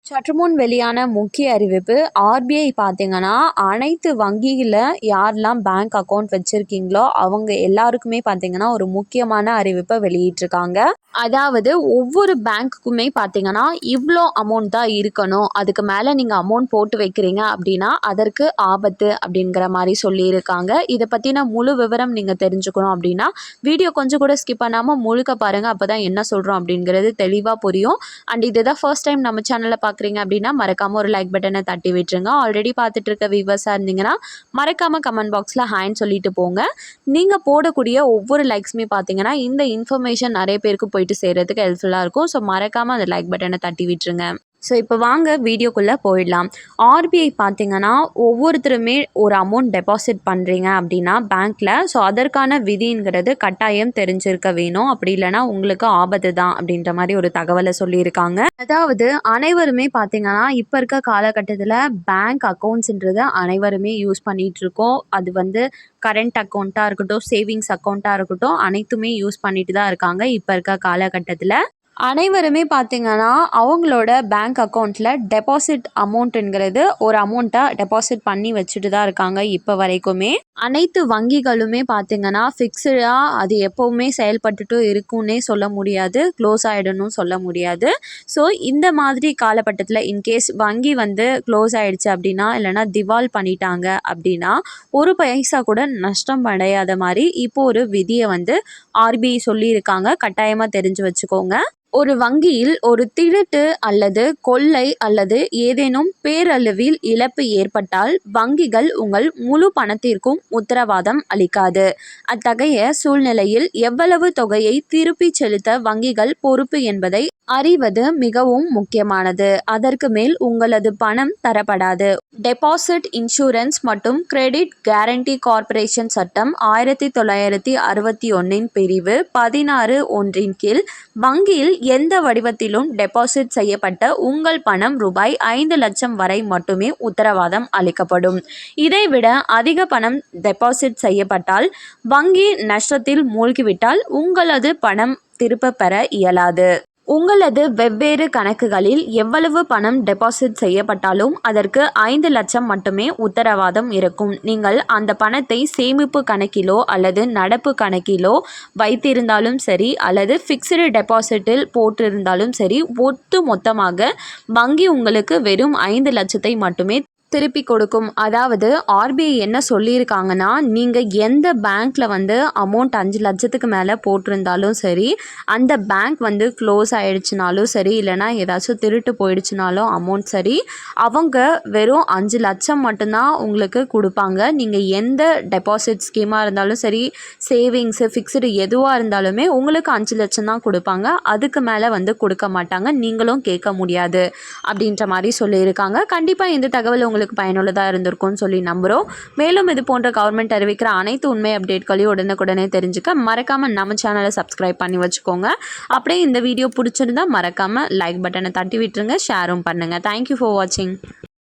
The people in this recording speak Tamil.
சற்றுமுன் வெளியான முக்கிய அறிவிப்பு ஆர்பிஐ பார்த்தீங்கன்னா அனைத்து வங்கியில் யாரெல்லாம் பேங்க் அக்கௌண்ட் வச்சுருக்கீங்களோ அவங்க எல்லாருக்குமே பார்த்தீங்கன்னா ஒரு முக்கியமான அறிவிப்பை வெளியிட்டிருக்காங்க. அதாவது ஒவ்வொரு பேங்க்குக்குமே பார்த்தீங்கன்னா இவ்வளோ அமௌண்ட் தான் இருக்கணும், அதுக்கு மேலே நீங்கள் அமௌண்ட் போட்டு வைக்கிறீங்க அப்படின்னா அதற்கு ஆபத்து அப்படிங்கிற மாதிரி சொல்லியிருக்காங்க. இதை பற்றின முழு விவரம் நீங்கள் தெரிஞ்சுக்கணும் அப்படின்னா வீடியோ கொஞ்சம் கூட ஸ்கிப் பண்ணாமல் முழுக்க பாருங்கள், அப்போ தான் என்ன சொல்கிறோம் அப்படிங்கிறது தெளிவாக புரியும். அண்ட் இதுதான் ஃபர்ஸ்ட் டைம் நம்ம சேனலில் பார்க்குறீங்க அப்படின்னா மறக்காமல் ஒரு லைக் பட்டனை தட்டி விட்டுருங்க. ஆல்ரெடி பார்த்துட்டு இருக்க வியூவர்ஸாக இருந்தீங்கன்னா மறக்காமல் கமெண்ட் பாக்ஸில் ஹேண்ட் சொல்லிட்டு போங்க. நீங்கள் போடக்கூடிய ஒவ்வொரு லைக்ஸுமே பார்த்தீங்கன்னா இந்த இன்ஃபர்மேஷன் நிறைய பேருக்கு போயிட்டு சேர்கிறதுக்கு ஹெல்ப்ஃபுல்லாக இருக்கும். ஸோ மறக்காமல் அந்த லைக் பட்டனை தட்டி விட்டுருங்க. ஸோ இப்போ வாங்க வீடியோக்குள்ளே போயிடலாம். ஆர்பிஐ பார்த்தீங்கன்னா ஒவ்வொருத்தருமே ஒரு அமௌண்ட் டெபாசிட் பண்ணுறீங்க அப்படின்னா பேங்க்கில், ஸோ அதற்கான விதிங்கிறது கட்டாயம் தெரிஞ்சிருக்க வேணும். அப்படி இல்லைனா உங்களுக்கு ஆபத்து தான் அப்படின்ற மாதிரி ஒரு தகவலை சொல்லியிருக்காங்க. அதாவது அனைவருமே பார்த்தீங்கன்னா இப்போ இருக்க காலகட்டத்தில் பேங்க் அக்கௌண்ட்ஸுன்றதை அனைவருமே யூஸ் பண்ணிகிட்ருக்கோம். அது வந்து கரண்ட் அக்கௌண்ட்டாக இருக்கட்டும், சேவிங்ஸ் அக்கௌண்ட்டாக இருக்கட்டும், அனைத்துமே யூஸ் பண்ணிட்டு தான் இருக்காங்க இப்போ இருக்க காலகட்டத்தில். அனைவருமே பார்த்தீங்கன்னா அவங்களோட பேங்க் அக்கௌண்ட்டில் டெபாசிட் அமௌண்ட்டுங்கிறது ஒரு அமௌண்ட்டை டெபாசிட் பண்ணி வச்சுட்டு தான் இருக்காங்க இப்போ வரைக்குமே. அனைத்து வங்கிகளுமே பார்த்தீங்கன்னா ஃபிக்ஸ்டாக அது எப்போவுமே செயல்பட்டுட்டு இருக்குன்னே சொல்ல முடியாது, க்ளோஸ் ஆகிடணும் சொல்ல முடியாது. ஸோ இந்த மாதிரி காலகட்டத்தில் இன்கேஸ் வங்கி வந்து க்ளோஸ் ஆகிடுச்சு அப்படின்னா, இல்லைனா திவால் பண்ணிட்டாங்க அப்படின்னா ஒரு பைசா கூட நஷ்டம் அடையாத மாதிரி இப்போ ஒரு விதியை வந்து ஆர்பிஐ சொல்லியிருக்காங்க. கட்டாயமாக தெரிஞ்சு வச்சுக்கோங்க. ஒரு வங்கியில் ஒரு திருட்டு அல்லது கொள்ளை அல்லது ஏதேனும் பேரளவில் இழப்பு ஏற்பட்டால் வங்கிகள் உங்கள் முழு பணத்திற்கும் உத்தரவாதம் அளிக்காது. அத்தகைய சூழ்நிலையில் எவ்வளவு தொகையை திருப்பி செலுத்த வங்கிகள் பொறுப்பு என்பதை அறிவது மிகவும் முக்கியமானது. அதற்கு மேல் உங்களது பணம் தரப்படாது. டெபாசிட் இன்சூரன்ஸ் மற்றும் கிரெடிட் கேரண்டி கார்ப்பரேஷன் சட்டம் 1961 பிரிவு 16(1) கீழ் வங்கியில் எந்த வடிவத்திலும் டெபாசிட் செய்யப்பட்ட உங்கள் பணம் ரூபாய் 5 லட்சம் வரை மட்டுமே உத்தரவாதம் அளிக்கப்படும். இதைவிட அதிக பணம் டெபாசிட் செய்யப்பட்டால் வங்கி நஷ்டத்தில் மூழ்கிவிட்டால் உங்களது பணம் திரும்ப பெற இயலாது. உங்களது வெவ்வேறு கணக்குகளில் எவ்வளவு பணம் டெபாசிட் செய்யப்பட்டாலும் அதற்கு 5 லட்சம் மட்டுமே உத்தரவாதம் இருக்கும். நீங்கள் அந்த பணத்தை சேமிப்பு கணக்கிலோ அல்லது நடப்பு கணக்கிலோ வைத்திருந்தாலும் சரி அல்லது ஃபிக்ஸ்டு டெபாசிட்டில் போட்டிருந்தாலும் சரி, ஒட்டு மொத்தமாக வங்கி உங்களுக்கு வெறும் 5 லட்சத்தை மட்டுமே திருப்பி கொடுக்கும். அதாவது ஆர்பிஐ என்ன சொல்லியிருக்காங்கன்னா, நீங்கள் எந்த பேங்க்கில் வந்து அமௌண்ட் 5 லட்சத்துக்கு மேலே போட்டிருந்தாலும் சரி, அந்த பேங்க் வந்து க்ளோஸ் ஆகிடுச்சினாலும் சரி, இல்லைனா ஏதாச்சும் திருட்டு போயிடுச்சுனாலும் அமௌண்ட் சரி, அவங்க வெறும் 5 லட்சம் மட்டும்தான் உங்களுக்கு கொடுப்பாங்க. நீங்கள் எந்த டெபாசிட் ஸ்கீமாக இருந்தாலும் சரி, சேவிங்ஸு ஃபிக்ஸ்டு எதுவாக இருந்தாலுமே உங்களுக்கு 5 லட்சம் தான் கொடுப்பாங்க. அதுக்கு மேலே வந்து கொடுக்க மாட்டாங்க, நீங்களும் கேட்க முடியாது அப்படின்ற மாதிரி சொல்லியிருக்காங்க. கண்டிப்பாக இந்த தகவல் உங்களுக்கு பயனுள்ளதாக இருந்திருக்கும்னு சொல்லி நம்புகிறோம். மேலும் இது போன்ற கவர்மெண்ட் அறிவிக்கிற அனைத்து உண்மை அப்டேட்களையும் உடனுக்குடனே தெரிஞ்சுக்க மறக்காமல் நம்ம சேனலை சப்ஸ்கிரைப் பண்ணி வச்சுக்கோங்க. அப்படியே இந்த வீடியோ பிடிச்சிருந்தா மறக்காமல் லைக் பட்டனை தட்டி விட்டுருங்க, ஷேரும் பண்ணுங்கள். தேங்க்யூ ஃபார் வாட்சிங்.